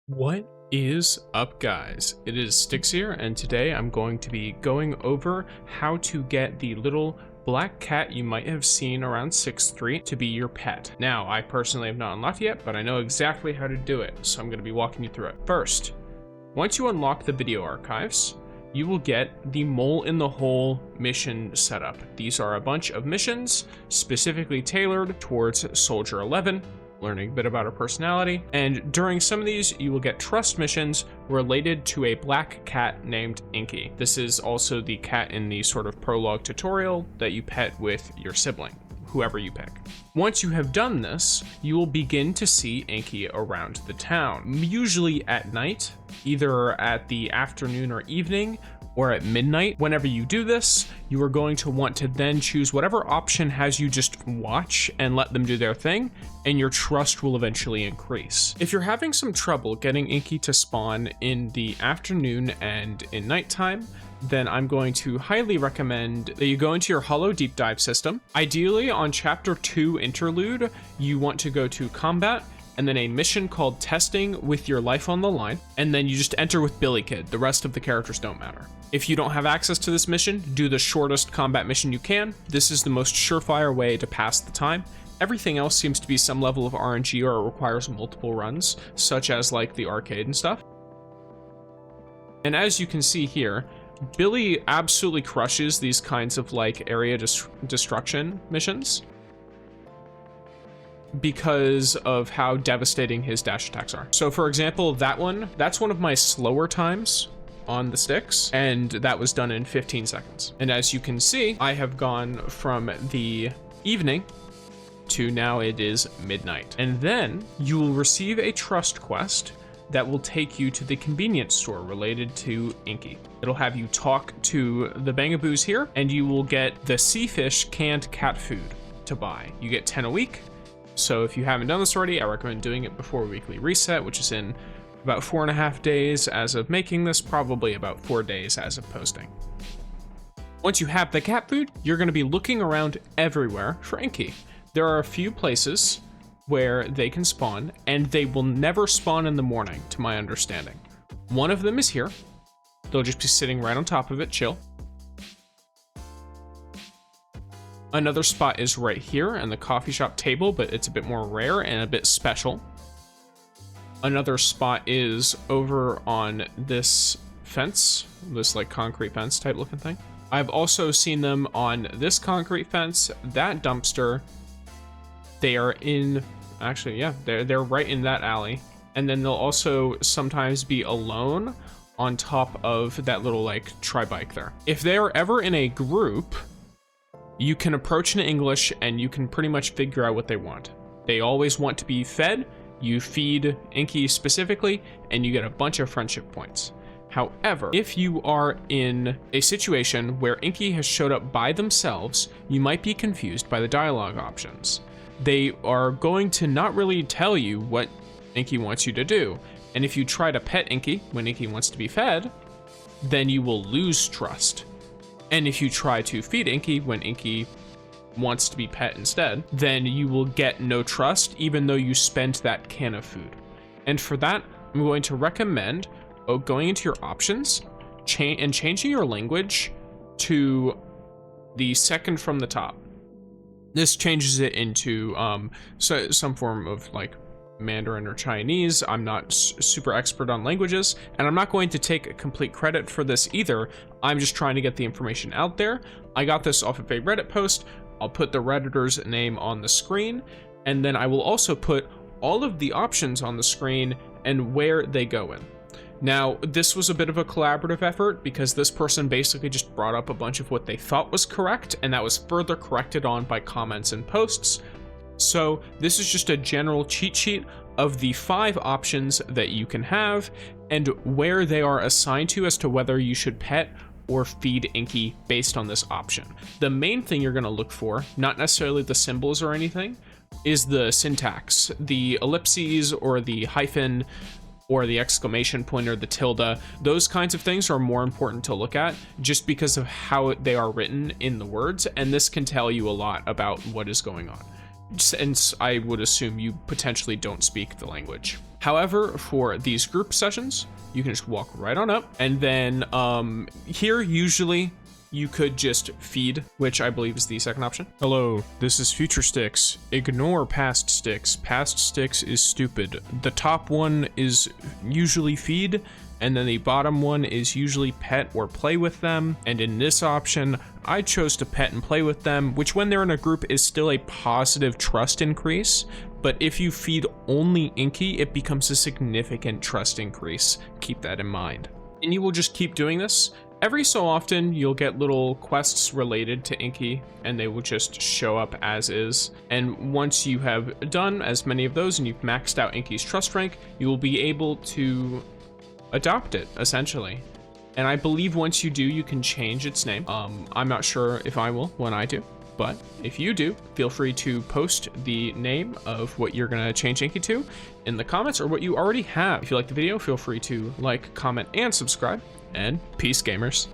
What is up, guys? It is Styxir, and today I'm going to be going over how to get the little black cat you might have seen around 6th Street to be your pet. Now, I personally have not unlocked it yet, but I know exactly how to do it, so I'm going to be walking you through it. First, once you unlock the video archives, you will get the Mole in the Hole mission setup. These are a bunch of missions specifically tailored towards Soldier 11, learning a bit about her personality, and during some of these you will get trust missions related to a black cat named INKY. This is also the cat in the sort of prologue tutorial that you pet with your sibling, whoever you pick. Once you have done this, you will begin to see INKY around the town, usually at night, either at the afternoon or evening, or at midnight. Whenever you do this, you are going to want to then choose whatever option has you just watch and let them do their thing, and your trust will eventually increase. If you're having some trouble getting INKY to spawn in the afternoon and in nighttime, then I'm going to highly recommend that you go into your Hollow Deep Dive system. Ideally, on Chapter 2 Interlude, you want to go to Combat, and then a mission called Testing with your life on the line, and then you just enter with Billy Kid. The rest of the characters don't matter. If you don't have access to this mission, do the shortest combat mission you can. This is the most surefire way to pass the time. Everything else seems to be some level of RNG or it requires multiple runs, such as like the arcade and stuff. And as you can see here, Billy absolutely crushes these kinds of like area destruction missions because of how devastating his dash attacks are. So for example, that's one of my slower times on the sticks, and that was done in 15 seconds. And as you can see, I have gone from the evening to now it is midnight. And then you will receive a trust quest that will take you to the convenience store related to INKY. It'll have you talk to the Bangaboos here, and you will get the Seafish canned cat food to buy. You get 10 a week. So if you haven't done this already, I recommend doing it before weekly reset, which is in about 4.5 days as of making this, probably about 4 days as of posting. Once you have the cat food, you're going to be looking around everywhere for INKY. There are a few places where they can spawn, and they will never spawn in the morning, to my understanding. One of them is here. They'll just be sitting right on top of it, chill. Another spot is right here in the coffee shop table, but it's a bit more rare and a bit special. Another spot is over on this fence, this like concrete fence type looking thing. I've also seen them on this concrete fence, that dumpster. They are in, actually, yeah, they're right in that alley. And then they'll also sometimes be alone on top of that little like tri-bike there. If they are ever in a group, you can approach in English and you can pretty much figure out what they want. They always want to be fed. You feed INKY specifically, and you get a bunch of friendship points. However, if you are in a situation where INKY has showed up by themselves, you might be confused by the dialogue options. They are going to not really tell you what INKY wants you to do. And if you try to pet INKY when INKY wants to be fed, then you will lose trust. And if you try to feed INKY when INKY wants to be pet instead, then you will get no trust even though you spent that can of food. And for that, I'm going to recommend going into your options and changing your language to the second from the top. This changes it into some form of like Mandarin or Chinese. I'm not super expert on languages, and I'm not going to take complete credit for this either. I'm just trying to get the information out there. I got this off of a Reddit post. I'll put the Redditor's name on the screen, and then I will also put all of the options on the screen and where they go in. Now, this was a bit of a collaborative effort because this person basically just brought up a bunch of what they thought was correct, and that was further corrected on by comments and posts. So this is just a general cheat sheet of the 5 options that you can have and where they are assigned to as to whether you should pet or feed INKY based on this option. The main thing you're going to look for, not necessarily the symbols or anything, is the syntax. The ellipses or the hyphen or the exclamation point or the tilde. Those kinds of things are more important to look at just because of how they are written in the words, and this can tell you a lot about what is going on. since I would assume you potentially don't speak the language. However, for these group sessions, you can just walk right on up, and then here usually you could just feed, which I believe is the second option. Hello, this is future Styx. Ignore past Styx. Past Styx is stupid. The top one is usually feed, and then the bottom one is usually pet or play with them. And in this option, I chose to pet and play with them, which when they're in a group is still a positive trust increase. But if you feed only INKY, it becomes a significant trust increase. Keep that in mind. And you will just keep doing this. Every so often, you'll get little quests related to INKY, and they will just show up as is. And once you have done as many of those and you've maxed out INKY's trust rank, you will be able to adopt it, essentially. And I believe once you do, you can change its name. I'm not sure if I will when I do, but if you do, feel free to post the name of what you're gonna change INKY to in the comments, or what you already have. If you like the video, feel free to like, comment, and subscribe. And peace, gamers.